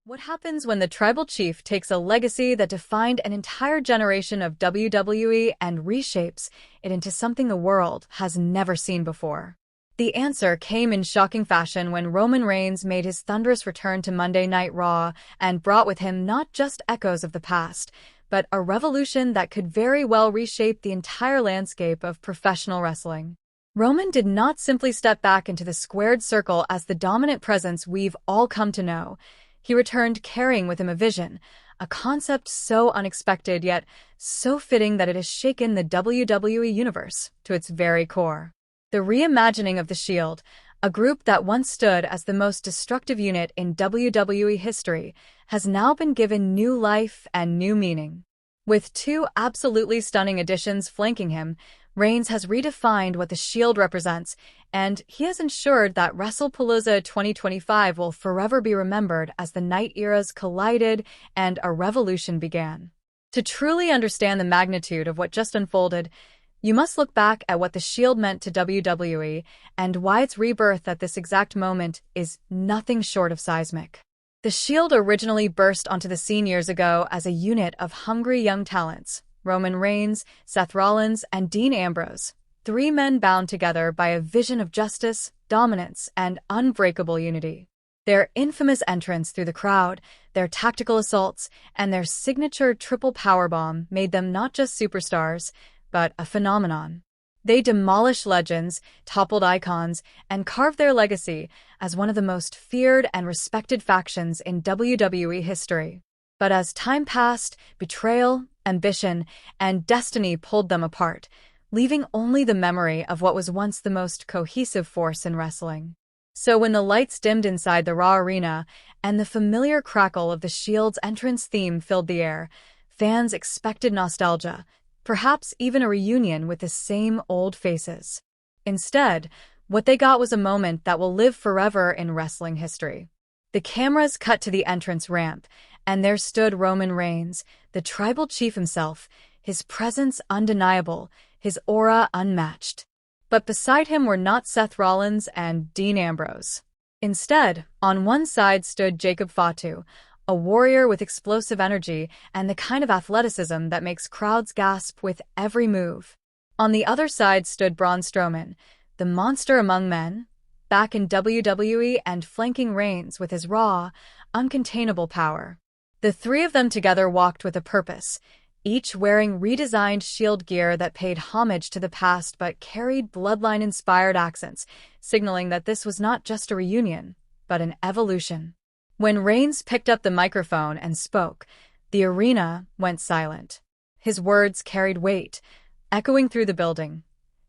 What happens when the tribal chief takes a legacy that defined an entire generation of WWE and reshapes it into something the world has never seen before? The answer came in shocking fashion when Roman Reigns made his thunderous return to Monday Night Raw and brought with him not just echoes of the past, but a revolution that could very well reshape the entire landscape of professional wrestling. Roman did not simply step back into the squared circle as the dominant presence we've all come to know. He returned carrying with him a vision, a concept so unexpected yet so fitting that it has shaken the WWE Universe to its very core. The reimagining of the Shield, a group that once stood as the most destructive unit in WWE history, has now been given new life and new meaning. With two absolutely stunning additions flanking him, Reigns has redefined what the Shield represents, and he has ensured that WrestlePalooza 2025 will forever be remembered as the night eras collided and a revolution began. To truly understand the magnitude of what just unfolded, you must look back at what the Shield meant to WWE and why its rebirth at this exact moment is nothing short of seismic. The Shield originally burst onto the scene years ago as a unit of hungry young talents: Roman Reigns, Seth Rollins, and Dean Ambrose, three men bound together by a vision of justice, dominance, and unbreakable unity. Their infamous entrance through the crowd, their tactical assaults, and their signature triple powerbomb made them not just superstars, but a phenomenon. They demolished legends, toppled icons, and carved their legacy as one of the most feared and respected factions in WWE history. But as time passed, betrayal, ambition, and destiny pulled them apart, leaving only the memory of what was once the most cohesive force in wrestling. So when the lights dimmed inside the Raw arena and the familiar crackle of the Shield's entrance theme filled the air, fans expected nostalgia, perhaps even a reunion with the same old faces. Instead, what they got was a moment that will live forever in wrestling history. The cameras cut to the entrance ramp, and there stood Roman Reigns, the tribal chief himself, his presence undeniable, his aura unmatched. But beside him were not Seth Rollins and Dean Ambrose. Instead, on one side stood Jacob Fatu, a warrior with explosive energy and the kind of athleticism that makes crowds gasp with every move. On the other side stood Braun Strowman, the monster among men, back in WWE and flanking Reigns with his raw, uncontainable power. The three of them together walked with a purpose, each wearing redesigned Shield gear that paid homage to the past but carried Bloodline-inspired accents, signaling that this was not just a reunion, but an evolution. When Reigns picked up the microphone and spoke, the arena went silent. His words carried weight, echoing through the building.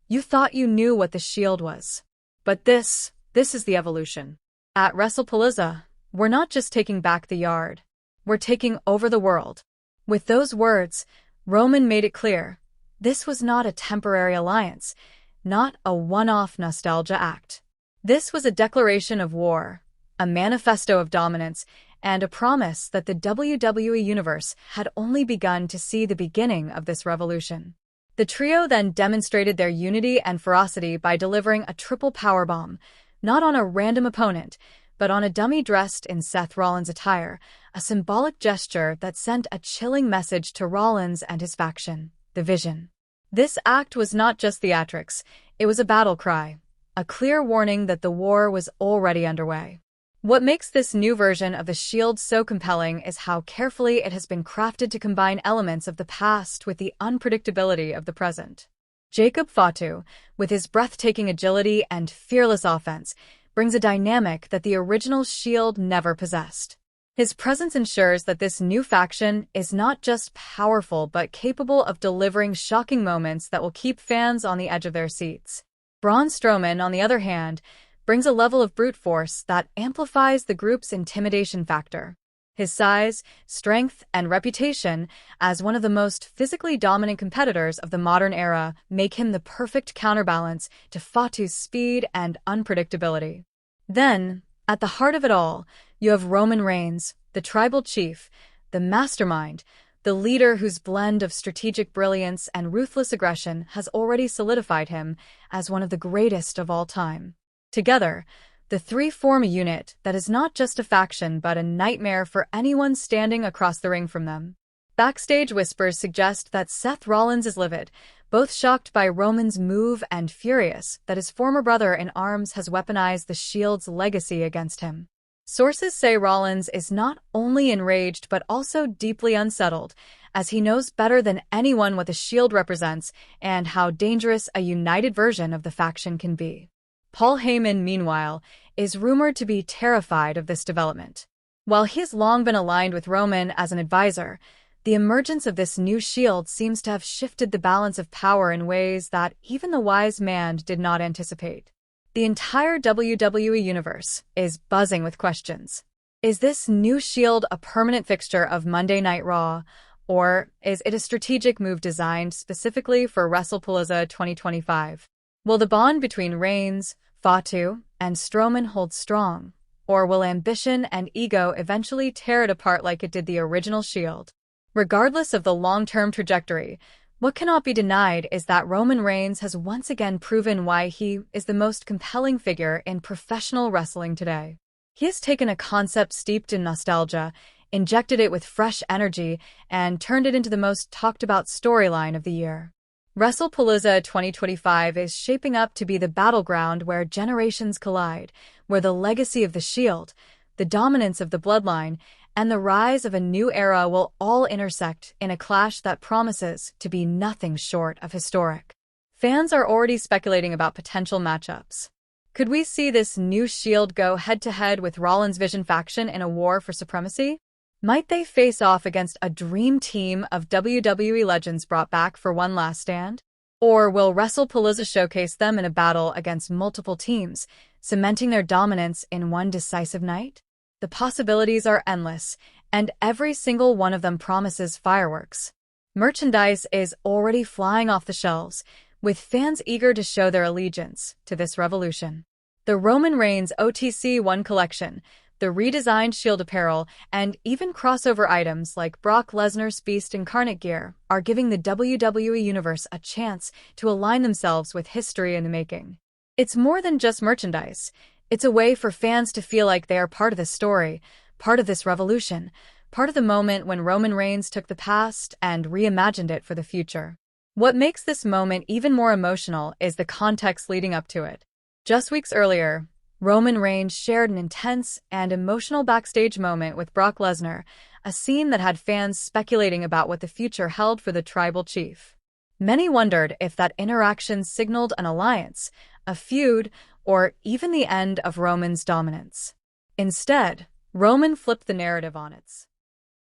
You thought you knew what the Shield was. But this is the evolution. At WrestlePalooza, we're not just taking back the yard. We're taking over the world. With those words, Roman made it clear. This was not a temporary alliance, not a one-off nostalgia act. This was a declaration of war, a manifesto of dominance, and a promise that the WWE Universe had only begun to see the beginning of this revolution. The trio then demonstrated their unity and ferocity by delivering a triple powerbomb, not on a random opponent, but on a dummy dressed in Seth Rollins' attire, a symbolic gesture that sent a chilling message to Rollins and his faction, the Vision. This act was not just theatrics, it was a battle cry, a clear warning that the war was already underway. What makes this new version of the Shield so compelling is how carefully it has been crafted to combine elements of the past with the unpredictability of the present. Jacob Fatu, with his breathtaking agility and fearless offense, brings a dynamic that the original Shield never possessed. His presence ensures that this new faction is not just powerful but capable of delivering shocking moments that will keep fans on the edge of their seats. Braun Strowman, on the other hand, brings a level of brute force that amplifies the group's intimidation factor. His size, strength, and reputation as one of the most physically dominant competitors of the modern era make him the perfect counterbalance to Fatu's speed and unpredictability. Then, at the heart of it all, you have Roman Reigns, the tribal chief, the mastermind, the leader whose blend of strategic brilliance and ruthless aggression has already solidified him as one of the greatest of all time. Together, The three form a unit that is not just a faction but a nightmare for anyone standing across the ring from them. Backstage whispers suggest that Seth Rollins is livid, both shocked by Roman's move and furious that his former brother-in-arms has weaponized the Shield's legacy against him. Sources say Rollins is not only enraged but also deeply unsettled, as he knows better than anyone what the Shield represents and how dangerous a united version of the faction can be. Paul Heyman, meanwhile, is rumored to be terrified of this development. While he has long been aligned with Roman as an advisor, the emergence of this new Shield seems to have shifted the balance of power in ways that even the wise man did not anticipate. The entire WWE Universe is buzzing with questions. Is this new Shield a permanent fixture of Monday Night Raw, or is it a strategic move designed specifically for WrestlePalooza 2025? Will the bond between Reigns, Fatu, and Strowman hold strong, or will ambition and ego eventually tear it apart like it did the original Shield? Regardless of the long-term trajectory, what cannot be denied is that Roman Reigns has once again proven why he is the most compelling figure in professional wrestling today. He has taken a concept steeped in nostalgia, injected it with fresh energy, and turned it into the most talked-about storyline of the year. WrestlePalooza 2025 is shaping up to be the battleground where generations collide, where the legacy of the Shield, the dominance of the Bloodline, and the rise of a new era will all intersect in a clash that promises to be nothing short of historic. Fans are already speculating about potential matchups. Could we see this new Shield go head-to-head with Rollins' Vision faction in a war for supremacy? Might they face off against a dream team of WWE legends brought back for one last stand? Or will WrestlePalooza showcase them in a battle against multiple teams, cementing their dominance in one decisive night? The possibilities are endless, and every single one of them promises fireworks. Merchandise is already flying off the shelves, with fans eager to show their allegiance to this revolution. The Roman Reigns OTC 1 collection, the redesigned Shield apparel, and even crossover items like Brock Lesnar's Beast Incarnate gear are giving the WWE Universe a chance to align themselves with history in the making. It's more than just merchandise. It's a way for fans to feel like they are part of the story, part of this revolution, part of the moment when Roman Reigns took the past and reimagined it for the future. What makes this moment even more emotional is the context leading up to it. Just weeks earlier, Roman Reigns shared an intense and emotional backstage moment with Brock Lesnar, a scene that had fans speculating about what the future held for the tribal chief. Many wondered if that interaction signaled an alliance, a feud, or even the end of Roman's dominance. Instead, Roman flipped the narrative on its